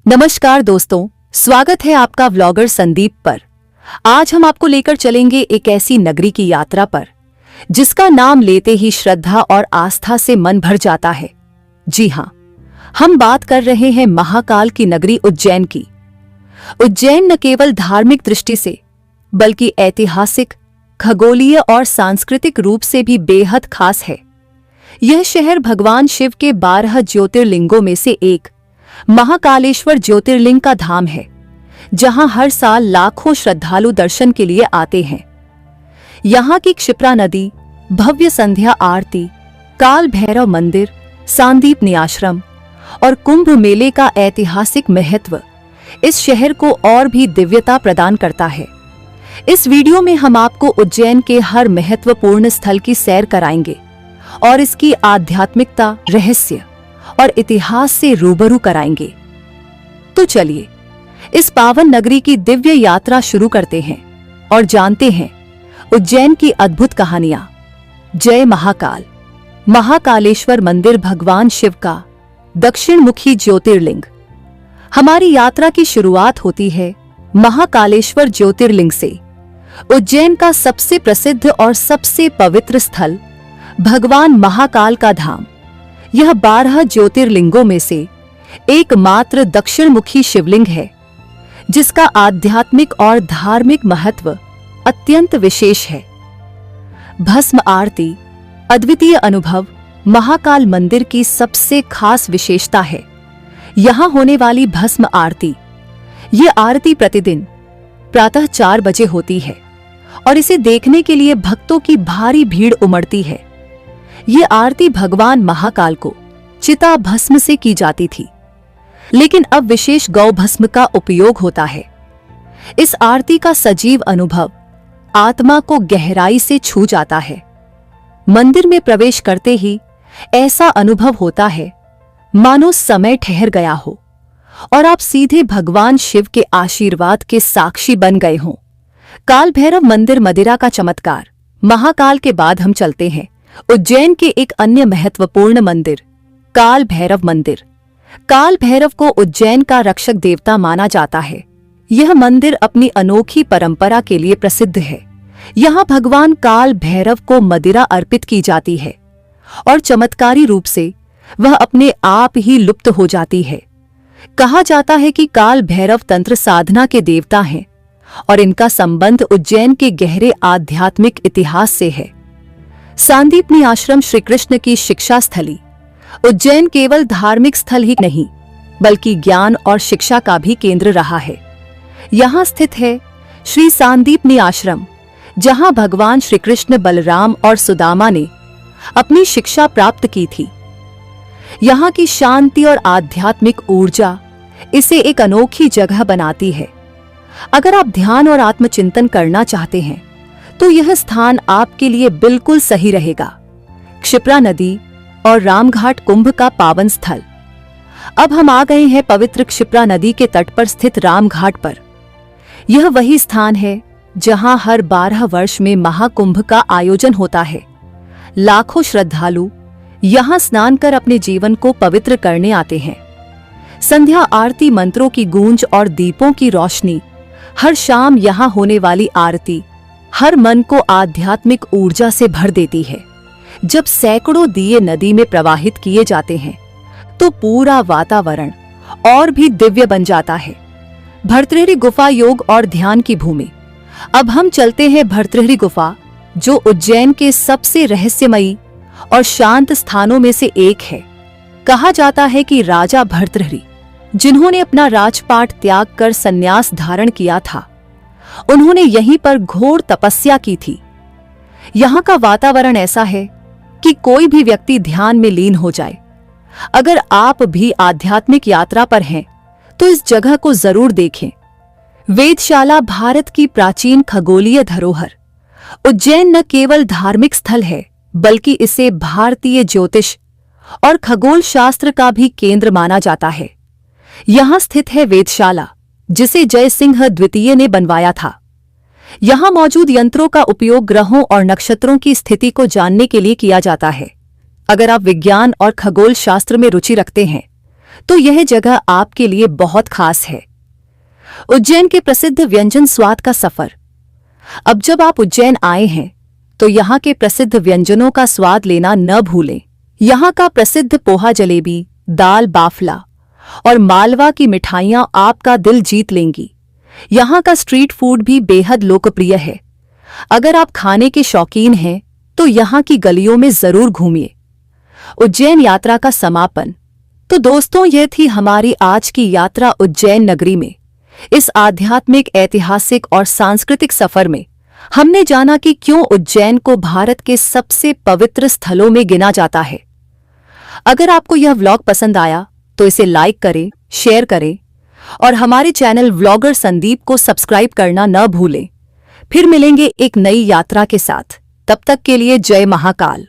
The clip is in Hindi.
नमस्कार दोस्तों, स्वागत है आपका व्लॉगर संदीप पर। आज हम आपको लेकर चलेंगे एक ऐसी नगरी की यात्रा पर जिसका नाम लेते ही श्रद्धा और आस्था से मन भर जाता है। जी हाँ, हम बात कर रहे हैं महाकाल की नगरी उज्जैन की। उज्जैन न केवल धार्मिक दृष्टि से बल्कि ऐतिहासिक, खगोलीय और सांस्कृतिक रूप से भी बेहद खास है। यह शहर भगवान शिव के 12 ज्योतिर्लिंगों में से एक महाकालेश्वर ज्योतिर्लिंग का धाम है, जहां हर साल लाखों श्रद्धालु दर्शन के लिए आते हैं। यहां की क्षिप्रा नदी, भव्य संध्या आरती, काल भैरव मंदिर, सांदीपनी आश्रम और कुंभ मेले का ऐतिहासिक महत्व इस शहर को और भी दिव्यता प्रदान करता है। इस वीडियो में हम आपको उज्जैन के हर महत्वपूर्ण स्थल की सैर कराएंगे और इसकी आध्यात्मिकता, रहस्य और इतिहास से रूबरू कराएंगे। तो चलिए इस पावन नगरी की दिव्य यात्रा शुरू करते हैं और जानते हैं उज्जैन की अद्भुत कहानियां। जय महाकाल। महाकालेश्वर मंदिर भगवान शिव का दक्षिण मुखी ज्योतिर्लिंग। हमारी यात्रा की शुरुआत होती है महाकालेश्वर ज्योतिर्लिंग से। उज्जैन का सबसे प्रसिद्ध और सबसे पवित्र स्थल भगवान महाकाल का धाम। यह 12 ज्योतिर्लिंगों में से एकमात्र दक्षिणमुखी शिवलिंग है, जिसका आध्यात्मिक और धार्मिक महत्व अत्यंत विशेष है। भस्म आरती, अद्वितीय अनुभव महाकाल मंदिर की सबसे खास विशेषता है। यहां होने वाली भस्म आरती, ये आरती प्रतिदिन प्रातः 4 बजे होती है और इसे देखने के लिए भक्तों की भारी भीड़ उमड़ती है। ये आरती भगवान महाकाल को चिता भस्म से की जाती थी, लेकिन अब विशेष गौ भस्म का उपयोग होता है। इस आरती का सजीव अनुभव आत्मा को गहराई से छू जाता है। मंदिर में प्रवेश करते ही ऐसा अनुभव होता है मानो समय ठहर गया हो और आप सीधे भगवान शिव के आशीर्वाद के साक्षी बन गए हों। काल भैरव मंदिर मदिरा का चमत्कार। महाकाल के बाद हम चलते हैं उज्जैन के एक अन्य महत्वपूर्ण मंदिर, काल भैरव मंदिर। काल भैरव को उज्जैन का रक्षक देवता माना जाता है। यह मंदिर अपनी अनोखी परंपरा के लिए प्रसिद्ध है। यहाँ भगवान काल भैरव को मदिरा अर्पित की जाती है और चमत्कारी रूप से वह अपने आप ही लुप्त हो जाती है। कहा जाता है कि काल भैरव तंत्र साधना के देवता हैं और इनका संबंध उज्जैन के गहरे आध्यात्मिक इतिहास से है। सांदीपनी आश्रम श्री कृष्ण की शिक्षा स्थली। उज्जैन केवल धार्मिक स्थल ही नहीं बल्कि ज्ञान और शिक्षा का भी केंद्र रहा है। यहाँ स्थित है श्री सांदीपनी आश्रम, जहाँ भगवान श्री कृष्ण, बलराम और सुदामा ने अपनी शिक्षा प्राप्त की थी। यहाँ की शांति और आध्यात्मिक ऊर्जा इसे एक अनोखी जगह बनाती है। अगर आप ध्यान और आत्मचिंतन करना चाहते हैं तो यह स्थान आपके लिए बिल्कुल सही रहेगा। क्षिप्रा नदी और रामघाट कुंभ का पावन स्थल। अब हम आ गए हैं पवित्र क्षिप्रा नदी के तट पर स्थित रामघाट पर। यह वही स्थान है जहां हर 12 वर्ष में महाकुंभ का आयोजन होता है। लाखों श्रद्धालु यहां स्नान कर अपने जीवन को पवित्र करने आते हैं। संध्या आरती, मंत्रों की गूंज और दीपों की रोशनी। हर शाम यहां होने वाली आरती हर मन को आध्यात्मिक ऊर्जा से भर देती है। जब सैकड़ों दिए नदी में प्रवाहित किए जाते हैं तो पूरा वातावरण और भी दिव्य बन जाता है। भर्तृहरि गुफा, योग और ध्यान की भूमि। अब हम चलते हैं भर्तृहरि गुफा, जो उज्जैन के सबसे रहस्यमयी और शांत स्थानों में से एक है। कहा जाता है कि राजा भर्तृहरि, जिन्होंने अपना राजपाट त्याग कर संन्यास धारण किया था, उन्होंने यहीं पर घोर तपस्या की थी। यहाँ का वातावरण ऐसा है कि कोई भी व्यक्ति ध्यान में लीन हो जाए। अगर आप भी आध्यात्मिक यात्रा पर हैं तो इस जगह को जरूर देखें। वेधशाला, भारत की प्राचीन खगोलीय धरोहर। उज्जैन न केवल धार्मिक स्थल है बल्कि इसे भारतीय ज्योतिष और खगोल शास्त्र का भी केंद्र माना जाता है। यहाँ स्थित है वेधशाला, जिसे जय सिंह द्वितीय ने बनवाया था। यहाँ मौजूद यंत्रों का उपयोग ग्रहों और नक्षत्रों की स्थिति को जानने के लिए किया जाता है। अगर आप विज्ञान और खगोल शास्त्र में रुचि रखते हैं तो यह जगह आपके लिए बहुत खास है। उज्जैन के प्रसिद्ध व्यंजन स्वाद का सफर। अब जब आप उज्जैन आए हैं तो यहाँ के प्रसिद्ध व्यंजनों का स्वाद लेना न भूलें। यहाँ का प्रसिद्ध पोहा जलेबी, दाल बाफला और मालवा की मिठाइयाँ आपका दिल जीत लेंगी। यहाँ का स्ट्रीट फूड भी बेहद लोकप्रिय है। अगर आप खाने के शौकीन हैं तो यहाँ की गलियों में जरूर घूमिए। उज्जैन यात्रा का समापन। तो दोस्तों, यह थी हमारी आज की यात्रा उज्जैन नगरी में। इस आध्यात्मिक, ऐतिहासिक और सांस्कृतिक सफर में हमने जाना कि क्यों उज्जैन को भारत के सबसे पवित्र स्थलों में गिना जाता है। अगर आपको यह व्लॉग पसंद आया तो इसे लाइक करें, शेयर करें और हमारे चैनल व्लॉगर संदीप को सब्सक्राइब करना न भूलें। फिर मिलेंगे एक नई यात्रा के साथ। तब तक के लिए जय महाकाल।